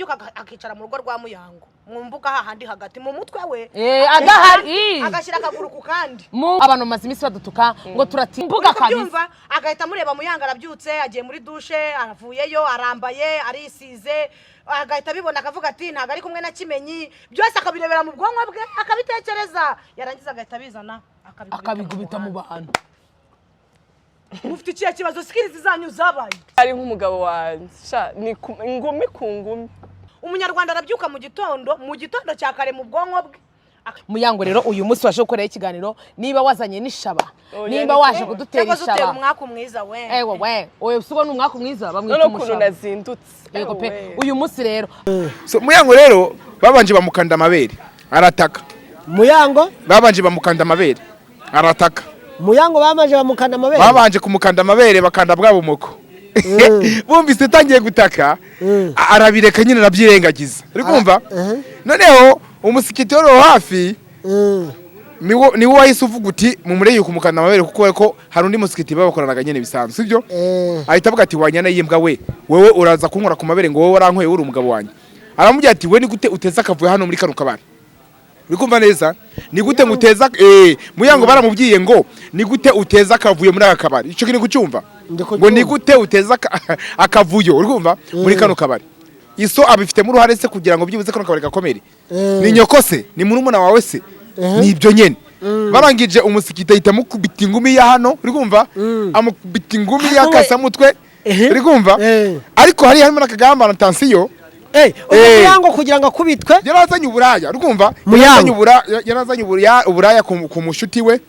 akabyuka akicara mu rugo rwa Muyango mu mbuga hahandi hagati mu mutwe we agahari agashira akaguru ku kandi abantu maze imisi badutuka ngo turatimbuga kabisa agahita mureba Muyango arabyutse agiye muri dushe aravuyeyo arambaye arisize agahita bibona akavuga ati ntago ari kumwe na Kimenyi byose akabirebera mu bwonko bwe akabitekereza yarangiza agahita bizana akabigubita mu bantu mufite ikihe kibazo skills zanyu zabaye ari nk'umugabo wanjye sha ni ingumi ku ngumi umunyarwanda arabyuka mu gitondo cya kare mu bwonko bwe Muyango rero uyu munsi waje gukorera ikiganiro niba wazanye n'ishaba niba waje kudutera ishaba umwaka mwiza we oye usigo n'umwaka mwiza bamwita umushaba nazindutse yego pe uyu munsi rero so Muyango rero babanje bamukanda amabere arataka Muyango babanje bamukanda amabere arataka Muyango bamaje bamukanda amabere babanje kumukanda amabere bakanda bwabo muko bumvise tangiye gutaka arabireka nyine nabyirengagiza uri kumva noneho umusikiti woro hafi niwo wahise uvuga uti mumureye kumukanda amabere kuko ko hari undi musikiti babakoranaga nyine bisanzwe sibyo ahita avuga ati wanyana yimbwa wewe uraza kunkora ku mabere ngo wowe warankoye uri umugabo wanjye aramujya ati we ni gute uteza akavuye hano muri kano kabari uri kumva neza ni gute nguteza Muyango baramubwiye ngo ni gute uteza akavuye muri aka kabari ico kiri kucyumva ngo ni gute uteza akavuyo uri kumva muri kano kabari iso abifite mu ruhare se kugira ngo byibuze kano kabari gakomere ni nyokose ni murumuna wawe se ni ibyo nyene barangije umusikita ahita mukubita ingumi ya hano uri kumva amukubita ingumi ya kasamutwe uri kumva ariko hari harimo nakagamba na tension Muyango kugira ngo akubitwe yarazanye uburaya urumva yarazanye uburaya ku mushuti we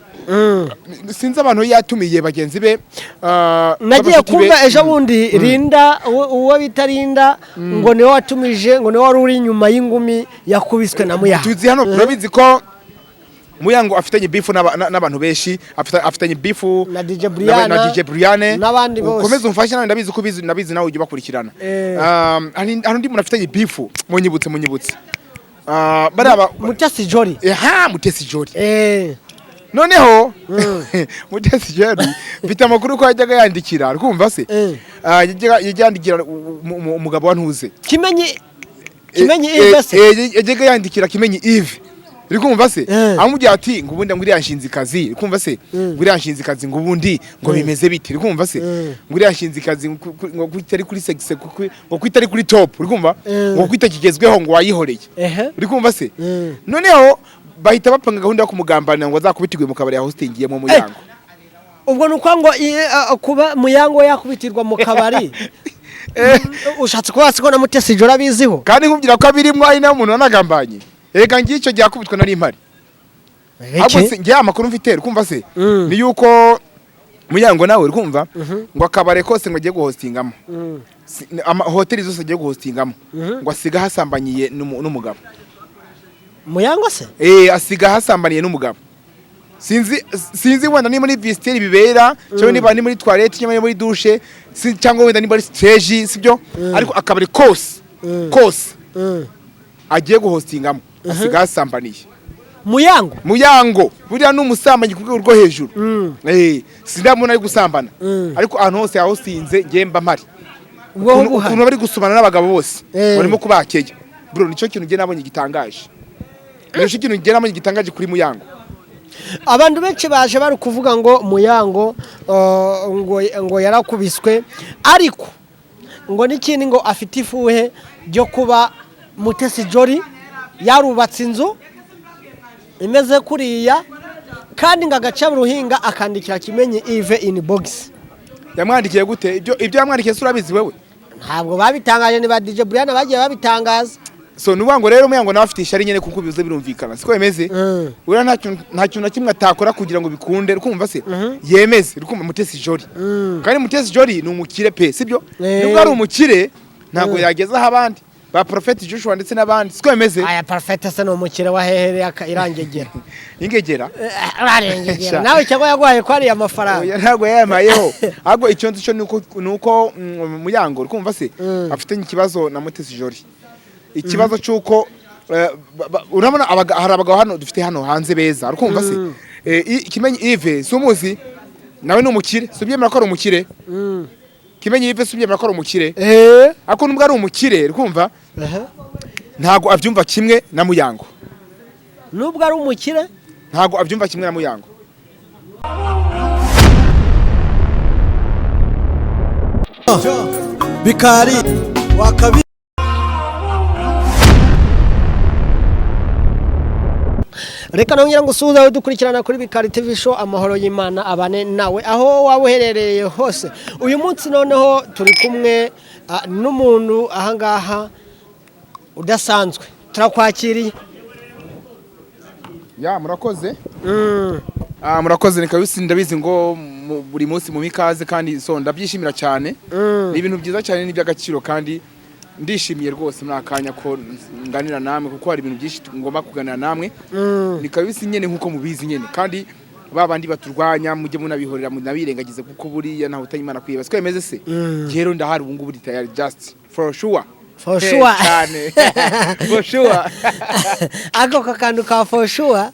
sinzi abantu yatumiye bagenzi be nagiye kumva ejo bundi Rinda uwo bitarinda ngo niwe watumije ngo niwe wari uri inyuma y'ingumi yakubiswe na Muyango tuzi hano turabizi ko Muyango afitanye beef n'abantu benshi afitanye beef na DJ Briane n'abandi bose komeza umfasha nawe ndabizi ko nabizi nawe ujye bakurikirana undi muntu afitanye beef munyibutse baraba Mutesi Jolly Mutesi Jolly noneho Mutesi Jolly bita amakuru ko yajyaga yandikira urumva se yandikira umugabo wa Ntuze Kimenyi Yves se yajyaga yandikira Kimenyi Yves uri kumva se amubwira ati ngo ubundi nguri yanshinze kazi uri kumva se nguri yanshinze kazi ngo ubundi ngo bimeze biti uri kumva se nguri yanshinze kazi ngo kwitari kuri sexe ngo kwitari kuri top uri kumva ngo kwita kigezweho ngo wayihoreye uri kumva se noneho bahita bapanga gahunda yo kumugambanira ngo azakubitirwe mu kabari ya hostingiyemo Muyango ubwo nuko ngo kuba Muyango yakubitirwa mu kabari ushatse kuba siko na Mutesi Jolly abiziho kandi nkubwira ko abirimo ari nawe umuntu wanagambanye ega ngicyo gyakubitwa nari impari ahubwo se ngiye amakuru mfite kumva se ni yuko Muyango nawe urumva ngo akabare kose ngo agiye guhostingamo hoteli zose agiye guhostingamo ngo asiga hasambanyiye n'umugabo Muyango se asiga hasambaniye n'umugabo sinzi wenda ni muri vestiaire bibera cyangwa niba ni muri toilette cyangwa muri douche cyangwa wenda ni muri stage sibyo ariko akabare kose agiye guhostingamo asiga hasambaniye Muyango buriya n'umusambanyi ku rwego rwo hejuru sindamuna ari gusambana ariko ahantu hose yahosinze ngemba mpari ukuntu bari gusubana n'abagabo bose barimo kubakeye bro nicyo kintu nge nabonye gitangaje nicyo kintu nge nabonye gitangaje kuri Muyango abantu benshi baje bari kuvuga ngo Muyango ngo yarakubiswe ariko ngo n'ikindi ngo afite ifuhe ryo kuba Mutesi Jolly yarubatse inzu imeze kuriya kandi ngagaca ruhinga akandikira Kimenyi Yves inbox yamwandikiye gute ibyo yamwandikiye surabizi wewe ntabwo babitangaje ni ba DJ Brian bagiye babitangaza so nubango rero Muyango nawe afite ishari nyene kuko bivuze birumvikana siko yemeze ura nta kintu na kimwe atakora kugira ngo bikunde rukumva se yemeze rukumva Mutesi Jolly kandi Mutesi Jolly ni umukire pe sibyo nubwo ari umukire ntabwo yageza abandi ba Prophet Joshua ndetse nabandi siko yemeze aya Prophet se no mukire wa hehere irangegera ingegera arengegera nawe cyago yagwaye ko ari amafaranga ntabwo yamayeho ahubwo icyo nzi cyo nuko Muyango rukumva se afite ikibazo na Mutesi Jolly ikibazo cyuko urabona hari abagabo hano dufite hano hanze beza rukumva se Kimenyi Yves sumuzi nawe ni umukire subyemera ko ari umukire Kimenyi Yves subyemera ko ari umukire eh ako nubwo ari umukire urumva aha ntago avyumva kimwe na Muyango nubwo ari umukire ntago avyumva kimwe na Muyango bikari wakabi Reka nongera ngusuhuza aho dukurikirana kuri Bikari TV show amahoro y'Imana abane nawe aho waba uherereye hose. Uyu munsi noneho turi kumwe n'umuntu ahangaha udasanzwe. Turakwakiriye. Ya murakoze. Murakoze nikabisi ndabizi ngo buri munsi mu mikaze kandi so ndabyishimira cyane. Ni ibintu byiza cyane n'iby'agaciro kandi ndishimiye rwose mwakanya ko nganira namwe kuko hari ibintu byinshi ngomba kuganira namwe nikabisi nyene nkuko mubizi nyene kandi babandi baturwanya mujye munabihorera munabirengagize kuko buriya naho utanyimana kwiba twemeze se gero ndahari ubu ngubu tayari just for sure cyane for sure ako kakandu ka for sure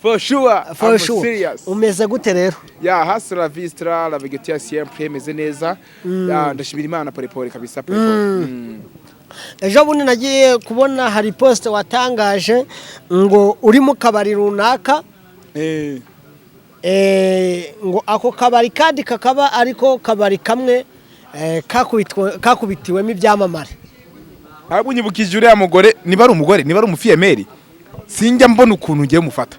serious umeze gute rero ya hasra vistra la vegetia siempre meze neza ndashimira Imana pole kabisa Ejo bundi nagiye kubona hari post watangaje ngo uri mu kabari runaka ngo ako kabari kandi kakaba ariko kabari kamwe kakubitiwemo ibyamamare abunyibukije uriya mugore niba ari umugore niba ari umufiyemeri sinjya mbona ukuntu ngiye mufata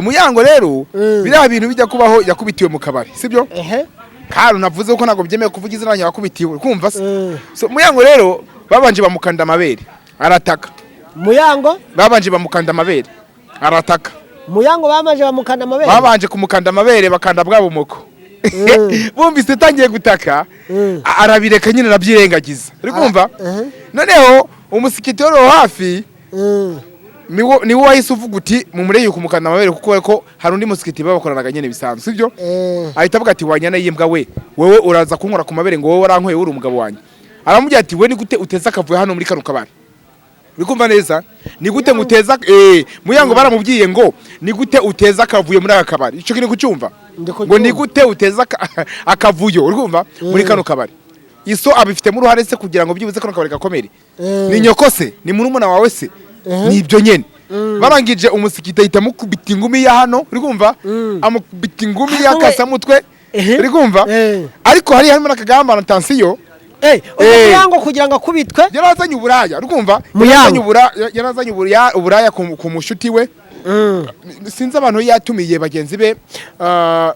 Muyango rero biriya bintu bijya kubaho yakubitiwe mu kabari sibyo kandi navuze ko ntago byemeye kuvuga izina yakubitiwe kumva so Muyango rero babanje bamukanda amabere arataka Muyango babanje bamukanda amabere arataka Muyango babanje kumukanda amabere bakanda bwa bumoko bumvise tangiye gutaka arabireka nyine nabyirengagiza uri kumva noneho umusikiti wari hafi ni wo wahise uvuga uti mumureye kumukanda amabere kuko ko hari undi musikiti babakoranaga nyine bisanzwe sibyo ahita avuga ati wanyana yimbwa wewe uraza kunkora ku mabere ngo wowe warankoye uri umugabo wanjye aramubwira ati we ni gute uteza akavuye hano muri kano kabari bikumva neza ni gute muteza Muyango baramubwiye ngo ni gute uteza akavuye muri aka kabari ico kiri kucyumva ngo ni gute uteza akavuyo urumva muri kano kabari iso abifite mu ruhare se kugira ngo byibuze kano kabari gakomere ni nyokose ni murumuna wawe se ni ibyo nyene barangije umusikita ahita mukubita ingumi ya hano urumva amukubita ingumi ya kasamutwe urumva ariko hari harimo nakagamba na tension Muyango kugira ngo akubitwe yarazanye uburaya urumva yarazanye uburaya ku mushuti we sinzi abantu yatumiye bagenzi be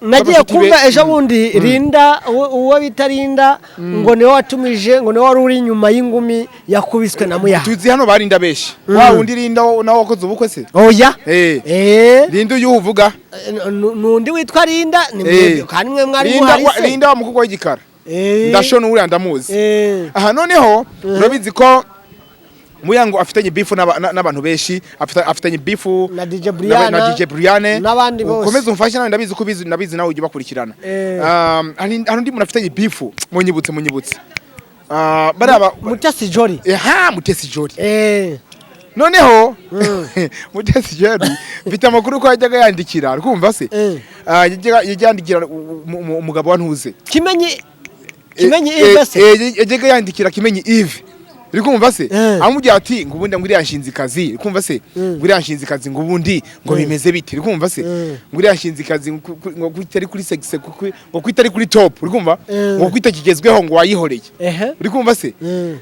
nagiye kumva ejo bundi Rinda uwo bita Rinda ngo niwe watumije ngo niwe wari uri inyuma y'ingumi yakubiswe na Muyango tuzi hano barinda beshi wa wundi Rinda nawe wakoze ubukwe se oya Rinda uyu uvuga nundi witwa Rinda ni mwebwe kandi mwe mwari muhari se Rinda wa mukugwa w'igikara ndashona uriya ndamuzi aha noneho urabizi ko Muyango afitanye beef n'abantu beshi afitanye beef na DJ Brian n'abandi bose komeza umfashe nawe ndabizi nawe ujye bakurikirana hari undi muntu afitanye beef munyibutse baraba Mutesi Jolly Mutesi Jolly noneho Mutesi Jolly mfite amakuru ko yajyaga yandikira urumva se yandikira umugabo wa ntuze Kimenyi Yves yajyaga yandikira Kimenyi Yves uri kumva se amujya ati ngo ubundi nguriya nshinzikazi uri kumva se nguriya nshinzikazi ngo ubundi ngo bimeze biti uri kumva se nguriya nshinzikazi ngo kwitari kuri sexe ngo kwitari kuri top uri kumva ngo kwitakigezweho ngo wayihoreye uri kumva se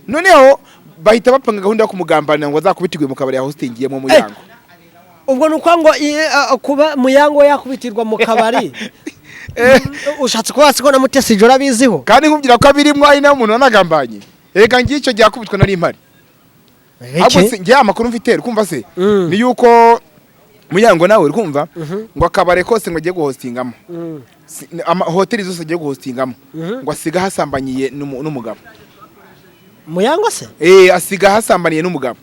noneho bahita bapanga gahunda yo kumugambanira ngo azakubitirwe mu kabari ya hostingiyemo Muyango ubwo nuko ngo kuba Muyango yakubitirwa mu kabari ushatse kuba siko na Mutesi Jolly abiziho kandi nkubwira ko abirimo ari na muntu wanagambanye reka ngicyo gyakubitwa nari impari ahubwo ngiye amakuru mfite kumva se ni yuko Muyango nawe urumva ngo akabare kose ngo agiye guhostingamo hoteli zose agiye guhostingamo ngo asiga hasambanyiye n'umugabo Muyango se asiga hasambaniye n'umugabo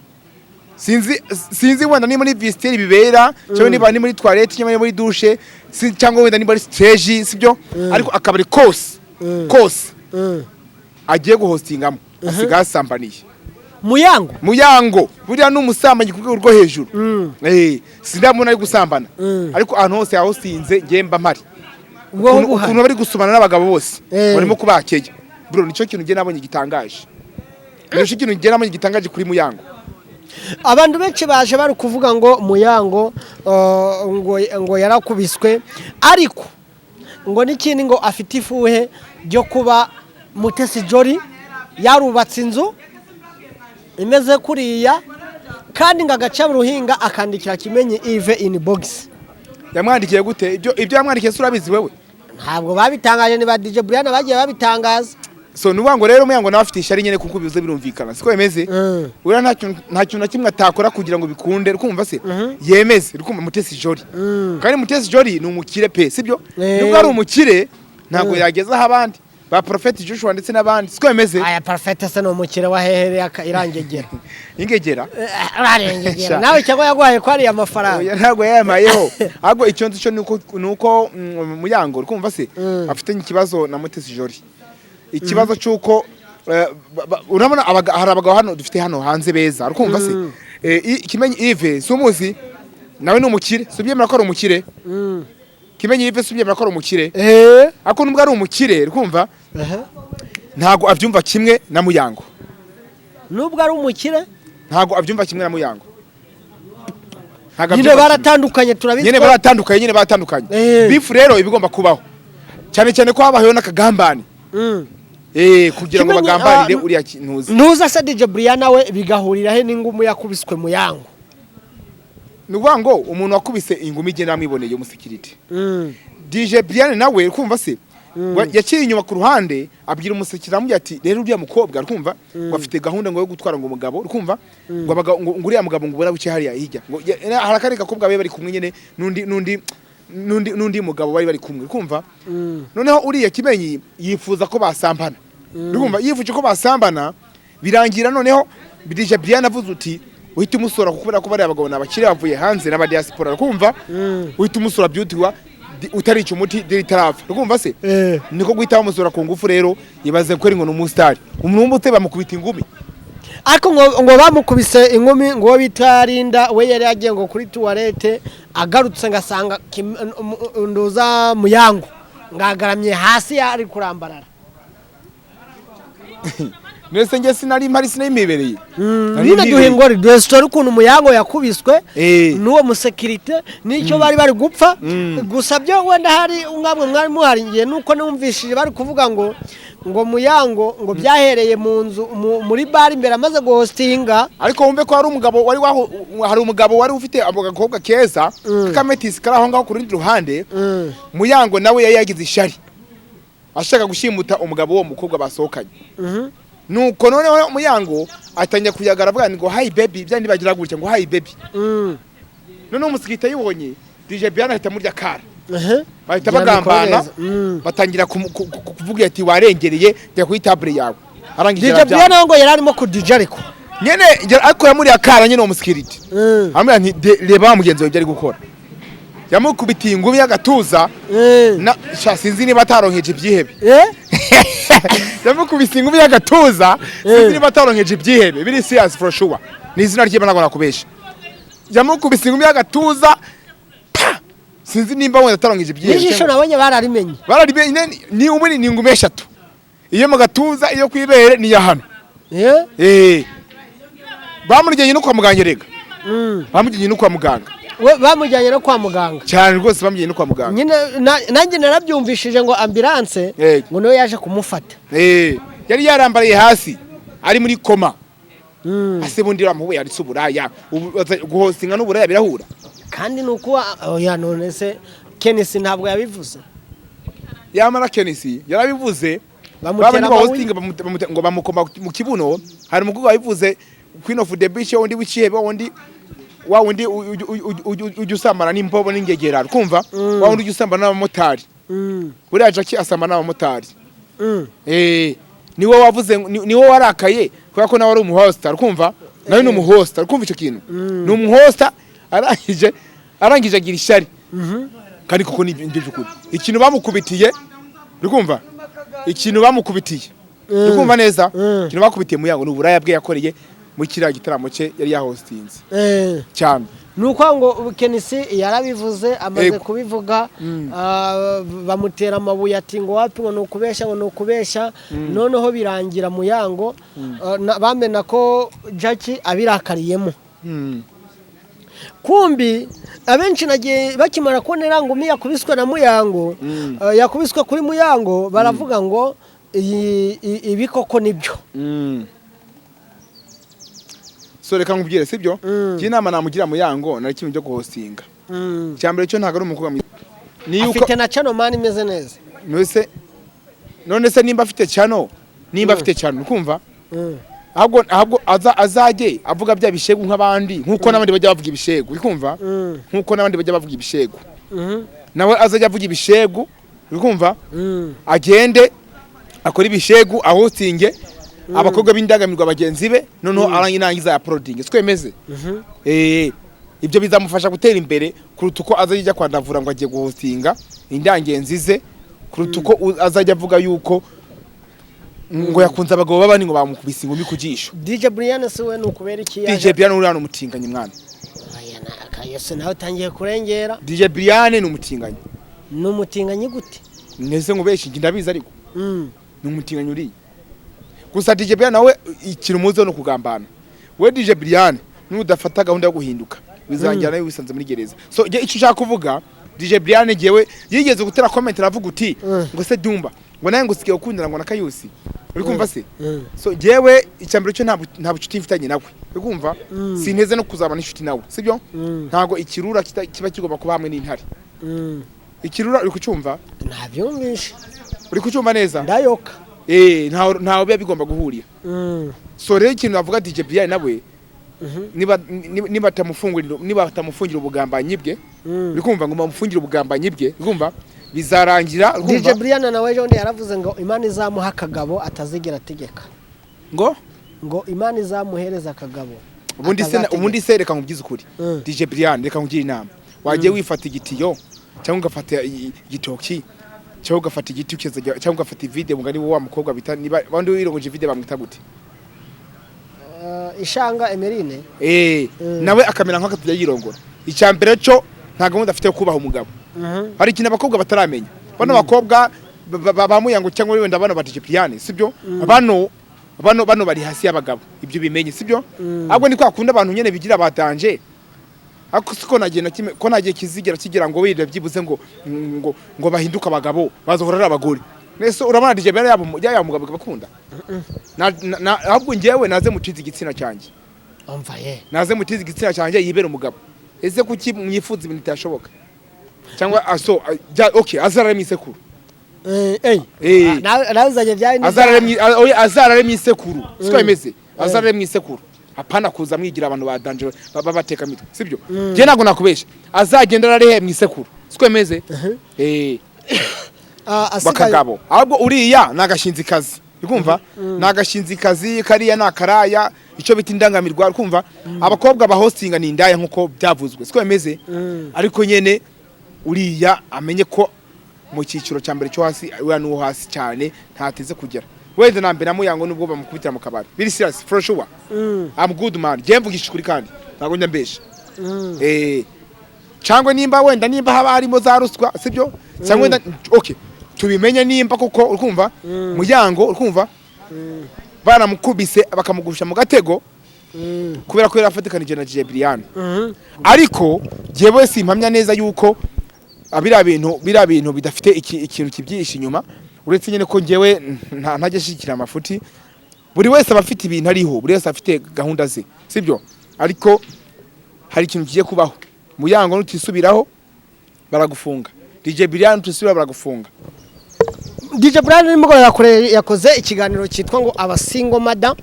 sinzi wenda ni muri vestiaire bibera cyangwa niba ni muri toilette cyangwa muri douche cyangwa wenda ni muri stage sibyo ariko akabari kose agiye guhostingamo asiga hasambaniye Muyango buriya n'umusambanyi ku rwego rwo hejuru sindamuna ari gusambana ariko ahantu hose yahosinze ngemba mpari ukuntu bari gusubana n'abagabo bose barimo kubakeye bro nico kintu nge nabonye gitangaje nico kintu nge nabonye gitangaje kuri Muyango. abantu benshi baje bari kuvuga ngo Muyango ngo yarakubiswe ariko ngo n'ikindi ngo afite ifuhe ryo kuba Mutesi Jolly yarubatse inzu imeze kuriya kandi ngo agaca ruhinga akandikira Kimenyi Yves inbox. Yamwandikiye gute ibyo yamwandikiye surabizi wewe? Ntabwo babitangaje ni ba DJ Brian bagiye babitangaza. So nubango rero Muyango nawe afite ishari nyene kuko bivuze birumvikana siko yemeze ura nta kintu na kimwe atakora kugira ngo bikunde rukumva se yemeze rukumva Mutesi Jolly kandi Mutesi Jolly ni umukire pe sibyo nubwo ari umukire ntabwo yageza abandi ba Prophet Joshua ndetse n'abandi siko yemeze. Aya Prophet se no mukire wa hehere irangegera ingegera ararengegera nawe cyangwa yaguhaye ko ari amafaranga ntabwo yamayeho ahubwo icyo nzi cyo nuko Muyango rukumva se afite ikibazo na Mutesi Jolly. Ikibazo cyuko urabona hari abagabo hano dufite hano hanze beza rukumva se Kimenyi Yves sumuzi nawe ni umukire subyemera ko ari umukire Kimenyi Yves subyemera ko ari umukire ako nubwo ari umukire rukumva ntago avyumva kimwe na Muyango nubwo ari umukire ntago avyumva kimwe na Muyango nyine baratandukanye turabizi nyine baratandukanye bifu rero ibigomba kubaho cyane cyane ko habayeho n'akagambane kugira ngo bagambanire uriya ntuza se DJ Brian nawe bigahurira he n'ingumu yakubiswe Muyango. Nuvuga ngo umuntu wakubise ingumi igenda amwiboneye umusekirite DJ Brian nawe kumva se yaciye inyuma ku ruhande abwira umusekirite amubwira ati rero uriya mukobwa rukumva ngo afite gahunda ngo yo gutwara ngo umugabo rukumva ngo uriya mugabo ngo ubona buke hariya hirya ngo harakari gakobwa babe bari kumwe nyene nundi mugabo bari kumwe kumva noneho uriya Kimenyi yifuza ko basambana urumva yifuje ko basambana birangira noneho DJ Brian avuze uti uhita umusora kubera ko bari abagabo nabakire bavuye hanze n'aba diaspora kumva uhita umusora byutiwa utari cyumuti diritarafa urumva se niko guhita bamusora ku ngufu rero yibaze ko ari ngo n'umustar umuntu w'umutse bamukubita ingumi ariko ngo bamukubise ingumi ngo bitarinda we yari yagiye ngo kuri toilette agarutse ngasanga nduza Muyango ngagaramye hasi ari kurambarara nese nge sinari mpari sinimibereye nina duhingori story kuntu Muyango yakubiswe nuwo musekirite nicyo bari gupfa gusa byo wenda hari umwamwe mwari muharingiye nuko numvishije bari kuvuga ngo Muyango ngo byahereye mu nzu muri bar imbere amaze guhostinga ariko wumve ko hari umugabo wari ufite abagakobwa keza kametisi karaho ngaho ku rundi ruhande Muyango nawe yagize ishari ashaka gushimuta umugabo wo mukobwa basohokanye nuko noneho Muyango atanya kuyagara avuga ngo hi baby byandi bagira gutya ngo hi baby none umusikita yibonye DJ Brian ahita murya kara bahita bagambana batangira kuvuga ati warengereye jya kuri table yawe arangije DJ Brian ngo yararimo ku DJ ariko nyene ariko yamuri akara nyene umusikiriti amwe nti reba mugenzi we byari gukora yamukubitiye ingumi y'agatuza na sinzi niba ataronkeje ibyihebe yamukubise ingumi y'agatuza sinzi niba ataronkeje ibyihebe biri serious for sure ni izina ry'Imana ngo nakubesha yamukubise ingumi y'agatuza sinzi nimba wenda ataronkeje ibyihebe nijisho nabonye bararimenye ni umwe ni ingumi eshatu iyo mu gatuza iyo kwibere ni ya hano bamujyanye no kwa muganga rega bamujyanye no kwa muganga bamujyanye no kwa muganga cyane rwose bamujyanye no kwa muganga nyine nanjye narabyumvishije ngo ambulance ngo niyo yaje kumufata yari yarambariye hasi ari muri koma ase bundi ramuwe yari suburaya guhostinga n'uburaya birahura kandi nuko oya none se Kenisi ntabwo yabivuze yamara Kenisi yarabivuze bamutera hostinga ngo bamukoma mu kibuno hari umugabo wabivuze Queen of the Beach wundi wicihebe wundi ujusambana n'imbobo n'ingegera kumva wundi ujusambana n'abamotari buriya Jackie asambana n'abamotari niwo wavuze niwo warakaye kubera ko nawe ari umuhosta kumva nawe ni umuhosta kumva icyo kintu ni umuhosta arangije agira ishari kandi koko ni by'ukuri ikintu bamukubitiye rukumva ikintu bamukubitiye rukumva neza ikintu bakubitiye Muyango n'uburaya bwe yakoreye muri kiriya gitaramo cye yari yahostinze Eh. cyane nuko ngo Kenisi yarabivuze amaze kubivuga bamutera amabuye ati ngo wapi ngo nukubeshya noneho birangira Muyango bamena ko Jackie abirakariyemo kumbi abenshi nagiye bakimara kubonera ngo yakubiswe na Muyango yakubiswe kuri Muyango baravuga ngo ibi koko nibyo so reka nkubwire sibyo inama namugira Muyango nari kimwe byo guhostinga cyambere cyo ntago ari umukobwa ni yuko afite na channel man imeze neza none se nimba afite channel ukumva ahubwo azajye avuga bya bishegu nk'abandi nkuko nabandi bajya bavuga ibishegu ukumva nkuko nabandi bajya bavuga ibishegu nawe azajya avuga ibishegu ukumva agende akora ibishegu ahostinge abakobwa b'indangamirwa bagenzi be noneho arangiza ya uploading twemeze ibyo bizamufasha gutera imbere kuruta uko azajya kwandavura ngo agiye guhostinga indangenzi ze kuruta uko azajya avuga yuko ngo yakunze abagabo babani ngo bamukubise ingumi ku jisho DJ Brian se we nukubera iki DJ Brian uri hano umutinganye mwana akayese nawe utangiye kurengera DJ Brian ni umutinganye gute neze ngo beshi ndabizi ariko ni umutinganye uri gusa DJ Brian nawe ikintu muzo no kugambana we DJ Brian nudafata gahunda yo guhinduka bizangira nawe wisanze muri gereza so icyo ushaka kuvuga DJ Brian jewe yigeze gutera comment aravuga uti ngo se Dumba ngo naye ngo sikiye ukundana ngo nakayusi uri kumva se so jewe icyambere cyo nta bucuti mfitanye nawe uri kumva sinteze no kuzabana inshuti nawe sibyo ntago ikirura kiba kigomba kuba hamwe n'intare ikirura uri kucyumva ntabyumvishe uri kucyumva neza ndayoka ntaho biba bigomba guhurira so rero ikintu bavuga DJ Brian nawe niba atamufungira ubugambanyi bwe uri kumva ngo bamufungire ubugambanyi bwe uri kumva bizarangira DJ Brian nawe ejo yaravuze ngo Imana izamuha akagabo atazigera ategeka ngo Imana izamuhereza akagabo ubundi se reka nkubyize ukuri DJ Brian reka nkugire inama wagiye wifata igitiyo cyangwa ugafata igitoki cyangwa ugafata igiti cyangwa ugafata video mugani wa mukobwa bita niba bandi wirongoje video bamwita gute Ishanga Emerine nawe akamera nk'aka tujya yirongora icyambere cyo nta gahunda afite yo kubaha umugabo hari ikintu abakobwa bataramenya bano bakobwa ba Muyango cyangwa wenda bano ba DJ Brian sibyo bano bari hasi y'abagabo ibyo bimenye sibyo ahubwo ni kwa kunda abantu nyene bigira batanje ako siko nagiye kizigera kigira ngo wirira byibuze ngo bahinduka abagabo bazohora ari abagore nese urabona DJ Brian yabo mugabo bakunda ahubwo ngewe naze mutiza igitsina cyanjye naze mutiza igitsina cyanjye yibera umugabo ese kuki mwifuza ibintu bitashoboka cyangwa okay azarare mwisekuru nazanye byaye azarare mwisekuru siko yemeze azarare mwisekuru apana kuza mwigira abantu badanje babateka mitwe sibyo je nago nakubesha azagenda ararehe mwisekuru siko yemeze bakagabo ahubwo uriya nagashinzi kazi ukumva nagashinzi kazi kariya nakaraya icyo bita indangamirwa ukumva abakobwa bahostinga ni indaya nkuko byavuzwe siko yemeze ariko nyene uriya amenye ko mu cyiciro cya mbere cyo hasi uriya nuwo hasi cyane ntateze kugera wenda nambe na Muyango nubwo bamukubitira mu kabari biri serious for sure I'm good man je mvugisha kuri kandi ntago nyambesha cyangwa nimba haba harimo za ruswa sibyo cyangwa wenda okay tubimenye nimba kuko ukumva Muyango ukumva baramukubise bakamugusha mu gatego kubera ko yarafatikanije na DJ Brian ariko jewe simpamya neza yuko abira bintu bidafite ikintu kibyisha inyuma uretse nyene ko ngewe ntajye shikira amafuti buri wese abafite ibintu ariho buri wese afite gahunda ze sibyo ariko hari ikintu kigiye kubaho Muyango nutisubiraho baragufunga DJ Brian nutisubira baragufunga DJ Brian nimugora yakoze ikiganiro cyitwa ngo abasingo madam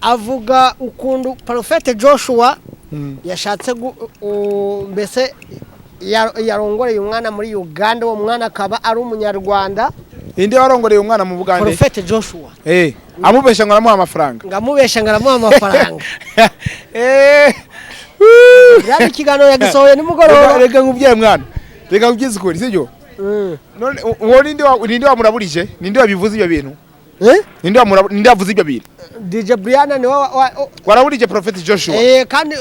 avuga ukundu Prophet Joshua yashatse mbese yarongoreye umwana muri Uganda uwo mwana akaba ari umunyarwanda inde warongoreye umwana mu Bugande Prophet Joshua amubesha ngo aramuha amafaranga yari ikiganiro yagisohoye nimugoroba rega nkubye mwana rega nkubyize ukuri sibyo none uwo ninde wamuraburije ninde wabivuze ibyo bintu ninde yavuze ibyo bintu DJ Brian ni waraburije Prophet Joshua kandi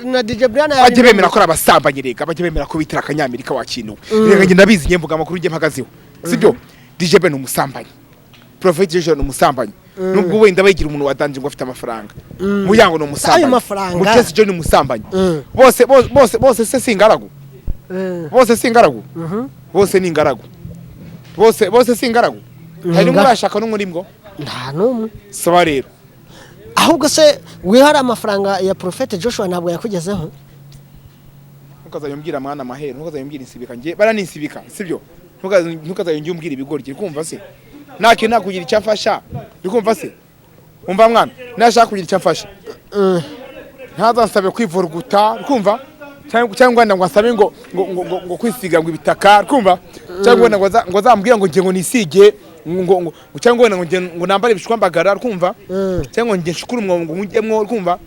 na DJ Brian bajye bemera ko abasambanye rega bajye bemera ko bitira akanyamerika wakintu rega nge ndabizi nge mvuga amakuru nge mpagazeho sibyo DJ Ben umusambanyi Prophet Joshua ni umusambanyi nubwo wenda bayigira umuntu wadanje ngo afite amafaranga muyango no umusambanyi Mutesi John umusambanyi bose se singaragu bose singaragu bose ni ingaragu bose singaragu hari murashaka no muri mgo nta numwe saba rero ahubwo se wihara amafaranga ya Prophet Joshua ntabwo yakugezeho ntukazayombwira mwana mahero ntukazayombwira insibika nge baranisibika sibyo ntukazayombwira ibigoryi kumva se nake nakugira icyafasha bikumva se umva mwana nashaka kugira icyafasha ntazansabe kwivuruguta kumva cyangwa ngo asabe ngo kwisiga ngo ibitaka kumva cyangwa ngo azambwira ngo nge ngo nisige cyangwa ngo nambare ibishwambagara kumva cyangwa nge nshukuru ngo ngujyemwo kumva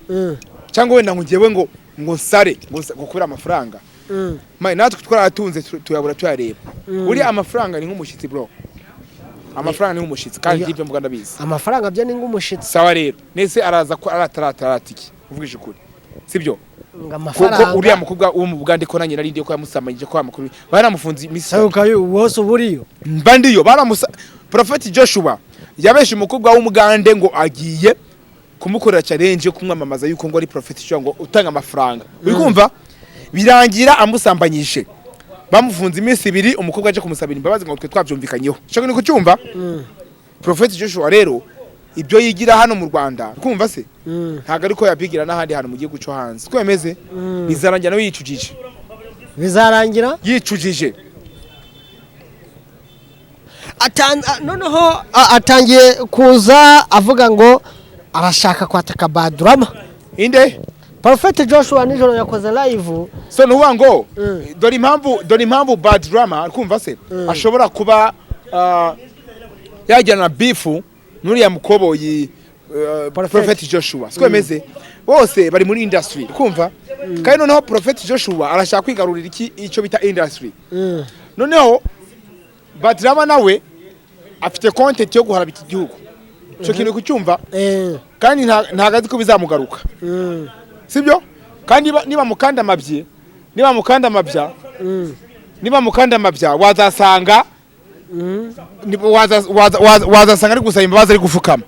cyangwa wenda ngo ngewe ngo sare ngo kubira amafaranga natwe twaratunze tuyabura tuyareba uri amafaranga ni nk'umushitsi bro amafaranga ni nk'umushitsi kandi ibyo mvuga ndabizi amafaranga byo ni nk'umushitsi sawa rero nese araza ko arataratiki uvugije ukuri sibyo ngamafaranga kuko uriya mukobwa wo mu Bugande ko nanjye narindi ko yamusamanyije ko amakuru baramufunze imisi sabukayo wose uburiyo mbandiyo Prophet Joshua yabeshe umukobwa wo mu Bugande ngo agiye kumukorera challenge yo kumwamamaza yuko ngo ari Prophet Joshua ngo utanga amafaranga uri kumva birangira amusambanyishe bamufunze imisi 2 umukobwa aje kumusabira imbabazi ngo twe twabyumvikanyeho cyo ni kucyumva Prophet Joshua rero ibyo yigira hano mu Rwanda kumva se ntago ariko yabigira n'ahandi hano mu gihugu cyo hanze kwemeze bizarangira no yicujije bizarangira yicujije noneho atangiye kuza avuga ngo arashaka kwataka Badrama inde Prophet Joshua nijoro yakoze live so nuwa ngo dore impamvu Badrama kumva se ashobora kuba yajyana beefu nuriya mukoboyi Prophet Joshua sikwemeze bose bari muri industry kumva kandi noneho Prophet Joshua arashaka kwigarurira icyo bita industry noneho Badrama nawe afite content yo guharaba iki gihugu cyo kintu kucyumva kandi ntagazi ko bizamugaruka sibyo kandi niba mukanda mabya wazasanga wazasanga ari gusaba imbabazi ari gufukama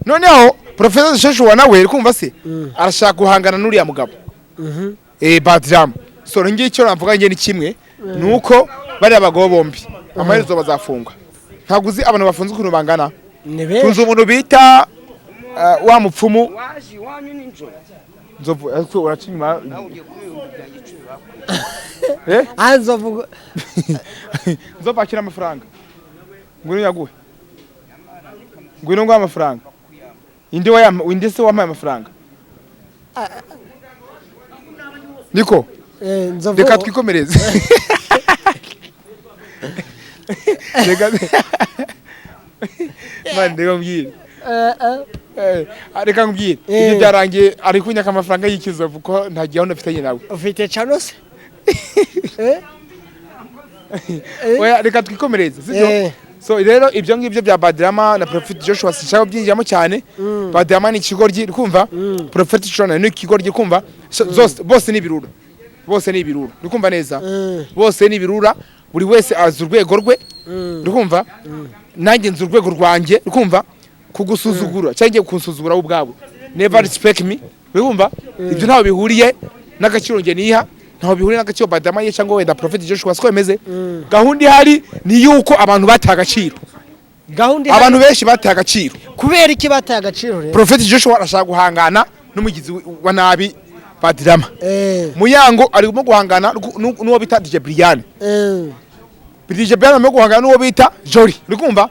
noneho Prophet Joshua nawe kumva se arashaka guhangana n'uriya mugabo Badrama so ngiye icyo navuga nge ni kimwe nuko bari abagabo bombi amaherezo bazafungwa ntabwo uzi abantu bafunze ukuntu bangana tunze umuntu bita wa mupfumu nzovu uracinyuma nzovu akira amafaranga ngwino yaguhe ngwino ngo amafaranga indi se wampaye amafaranga niko reka twikomereze reka mbwire ibyo byarangiye ari kunyaka amafaranga y'ikizovu ko nta gahunda afitanye nawe ufite chano se oya reka twikomereze sibyo so rero ibyo ngibyo bya Badrama na Prophet Joshua sinshaka byinjiramo cyane Badrama ni ikigoryi kumva Prophet Joshua ni ikigoryi kumva bose ni birura urikumva neza bose ni birura buri wese azi urwego rwe urikumva nanjye nzi urwego rwanjye urikumva kugusuzugura cyangwa kunsuzugura ubwabo never respect me urikumva ibyo ntaho bihuriye n'agaciro nge niha ntaho bihuriye n'agaciro Badrama ye cyangwa wenda Prophet Joshua sikwemeze gahunda ihari ni yuko abantu bataye agaciro abantu benshi bataye agaciro kubera iki bataye agaciro rero Prophet Joshua arashaka guhangana n'umugizi wa nabi Badrama Muyango arimo guhangana n'uwo bita DJ Brian DJ Brian arimo guhangana n'uwo bita Jolly urikumva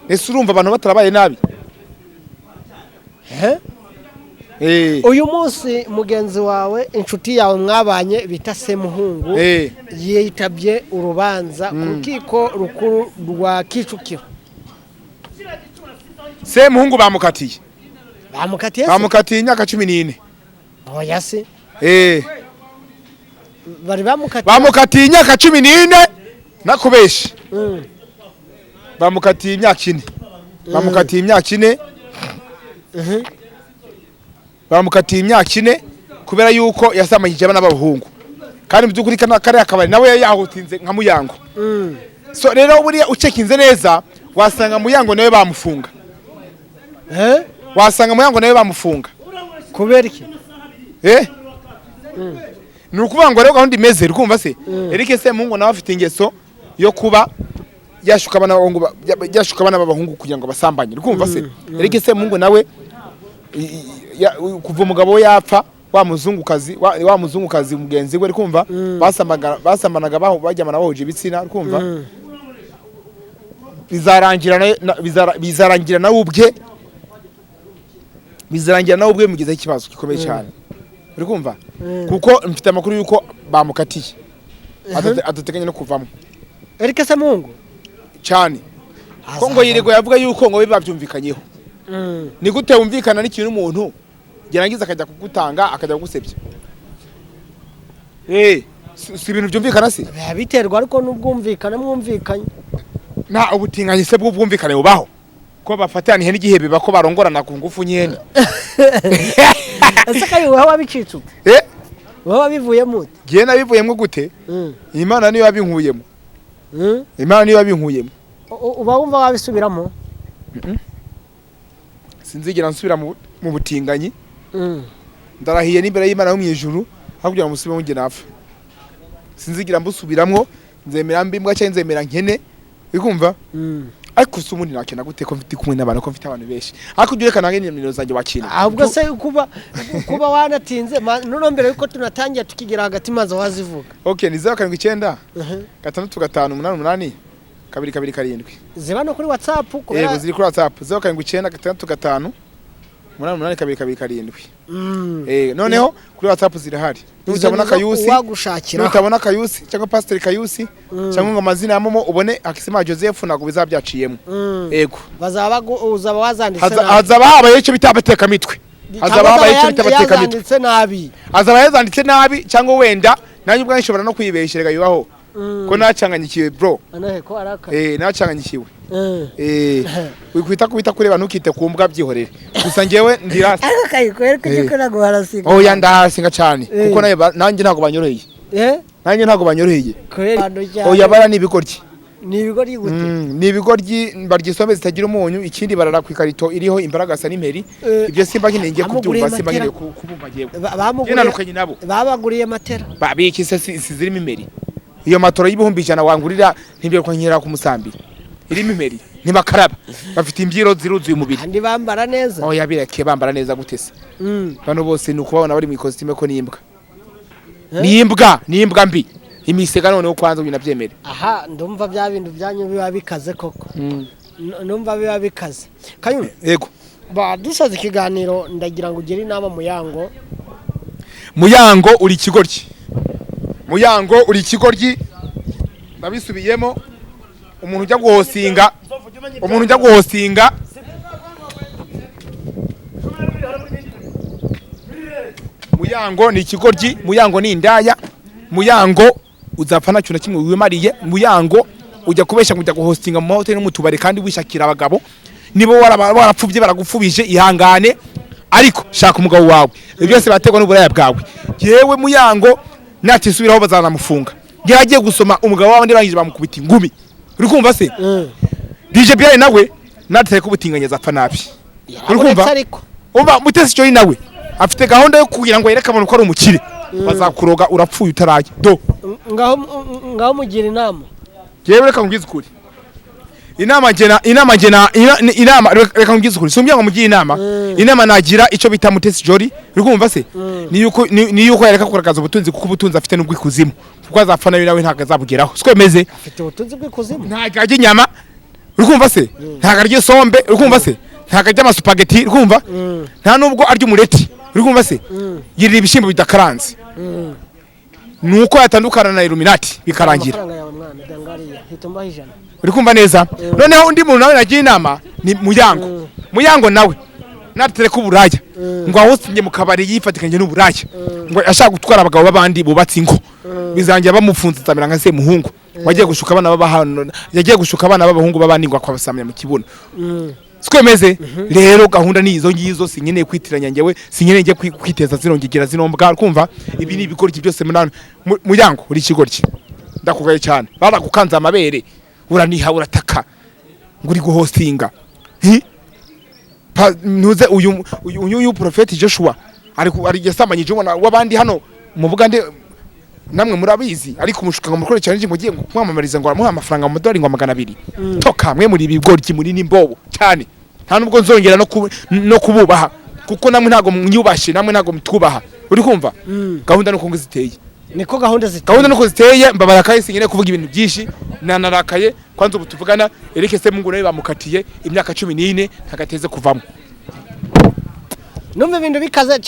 ese urumva abantu batarabaye nabi uyu munsi mugenzi wawe inshuti yawe mwabanye bita Semuhungu yitabye urubanza ku rukiko rukuru rwa Kicukiro Semuhungu bamukatiye imyaka 14 oya se bari bamukatiye imyaka 14 nakubeshi bamukatiye imyaka 4 bamukatiye imyaka 4 bamukatiye imyaka 4 kubera yuko yasamanyije abana b'abahungu kandi mu byukuri kare akabari nawe yahutinze nka Muyango. So rero buriya ucekinze neza wasanga Muyango nawe bamufunga. Wasanga Muyango nawe bamufunga kubera iki? Ni ukuvuga ngo rero gahunda imeze rukumva se Eric Semungu nawe afite ingeso yo kuba yashuka abana b'abahungu kugira ngo basambanye rukumva se Eric Semungu nawe kuva umugabo we yapfa wa muzungukazi mugenzi we rukumva basambanaga bajyamana bahuje ibitsina rukumva bizarangira nawe ubwe mugize ikibazo gikomeye cyane urikumva kuko mfite amakuru yuko bamukatiye adateganya no kuvamo Eric Semungu cyane ko ngo yirego yavuga yuko ngo bibabyumvikanyeho ni gute wumvikana n'ikintu umuntu gerangiza akajya kugutanga akajya kugusebya si ibintu byumvikana se biterwa ariko n'ubwumvikane mwumvikanye nta ubutinganye se bw'ubwumvikane bubaho ko bafatana ihene igihebe bako barongorana ku ngufu nyene ese kayo waho wabicitse wowe wabivuyemo ute giye nabivuyemo gute Imana niyo yabinkuyemo Imana niyo yabinkuyemo uba wumva wabisubiramo sinzigera nsubira mu butinganyi ndarahiye n'imbere y'Imana yo mu ijuru hakugira ngo musubire nge napfa sinzigira mbusubiramo nzemera mbimbwa cyangwa nzemera nkene bikumva ariko sumundi nakena gute ko mfite kumwe n'abantu ko mfite abantu benshi ariko ugerekana ngene nimero zanjye wakina ahubwo se kuba wanatinze none mbere yuko tunatangiye tukigira hagati maze wazivuga okay ni 079 658 227 ziba no kuri WhatsApp kubera yego ziri kuri WhatsApp 079 658 noneho kuri WhatsApp zirahari nutabona Kayusi nutabona Kayusi cyangwa Pastor Kayusi cyangwa ngo amazina ya momo ubone Akisima Joseph nago bizabyaciyemo yego uzaba wazanditse hazaba habaye icyo bitabateka mitwe hazaba habaye icyo bitabateka mitwe hazaba yazanditse nabi cyangwa wenda nanjye ubwo nshobora no kwibesherega yubaho ko nacanganyikiwe bro ko araka nacanganyikiwe wikwita kubita kureba ntukite kumbwa byihorere gusa ngewe ndirasa kayikwereka cyo nago harasinga oya ndahasinga cyane kuko nanjye ntago banyoroheye nanjye ntago banyoroheye oya bara nibigoryi gute nibigoryi baryisombe zitagira umunyu ikindi barara ku ikarito iriho imbaragasa n'imperi ibyo simba nkinenge kubyumva simba nkine kubumva jewe bamuguriye nabo babaguriye matera babiki se sizirimo imperi iyo matoro y'ibihumbi 100 wangurira ntibyo kwa nkira ku musambi irimo imperi ntibakaraba bafite imbyiro ziruzuye umubiri kandi bambara neza oya bireke bambara neza gutese bano bose ni ukubabona bari mu ikositime ko nimbwa mbi imisega none kwanza binabyemere aha ndumva bya bintu byanyu biba bikaze koko ndumva biba bikaze kanyuma yego badusaza ikiganiro ndagira ngo ugire inama Muyango uri ikigoryi Muyango uri ikigoryi babisubiyemo umuntu ujya guhosinga Muyango ni ikigoryi Muyango ni indaya Muyango uzapfa nacyo na kimwe wimariye Muyango ujya kubesha kujya guhostinga mu mahoteli n'umutubare kandi wishakira abagabo nibo warapfubye baragufubije ihangane ariko shaka umugabo wawe byose bategwa n'uburaya bwawe yewe Muyango natisubiraho bazanamufunga yaragiye gusoma umugabo wawe ndibangije bamukubita ingumi uri kumva se DJ Biaye nawe nateye kubutinganya zapfa nabi uri kumva umva Mutesi Joy nawe afite gahunda yo kugira ngo yereka abantu ko ari umukire bazakuroga urapfuye utaraye do ngaho mugira inama yewe reka ngwize ukuri inama reka ngwize ukuri sumbya ngo mugiye inama nagira icyo bita Mutesi Joy uri kumva se ni yuko yereka kugaragaza ubutunzi kuko ubutunzi afite n'ubwikuzimu kuko azapfa nawe ntago azabugeraho sikwemeze afite ubutunzi bw'ikuzimu ntago ajya inyama uri kumva se ntago arya sombe uri kumva se ntago arya amasupageti uri kumva nta nubwo arya umureti uri kumva se yirira ibishimbo bidakaranze nuko yatandukana na Illuminati bikarangira uri kumva neza noneho undi muntu nawe nagiye inama ni Muyango nawe natere ko buraya ngo ahusinge mu kabari yifatikanye n'uburaya ngo ashaka gutwara abagabo babandi bubatse ingo bizangira bamufunze zamera nka se muhungu wagiye gushuka abana b'abahano yagiye gushuka abana b'abahungu babandi ngo akwabasamya mu kibuno sikwemeze rero gahunda ni izo ngizo sinkeneye kwitiranya njyewe sinkeneye njye kwiteza zirongegera zinombwa kumva ibi ni ibigoryi byose Muyango uri ikigoryi ndakugaye cyane baragukanza amabere uraniha urataka nguri guhostinga ntuze uyu Prophet Joshua ari yasambanyije umwana w'abandi hano mu Bugande namwe murabizi ariko umushuka ngo mukore challenge ngo giye kwamamariza ngo aramuha amafaranga mu dolari ngo 200 toka mwe muri ibigoryi muri nimbobo cyane nta nubwo nzongera no kububaha kuko namwe ntago mwiyubashye namwe ntago mtubaha uri kumva gahunda no ziteye niko gahunda nuko ziteye mbabarakaye sinyene kuvuga ibintu byinshi nanarakaye kwanza ubu tuvugana Eric se Mungu nawe bamukatiye imyaka 14 ntagateze kuvamo numva ibintu bikaze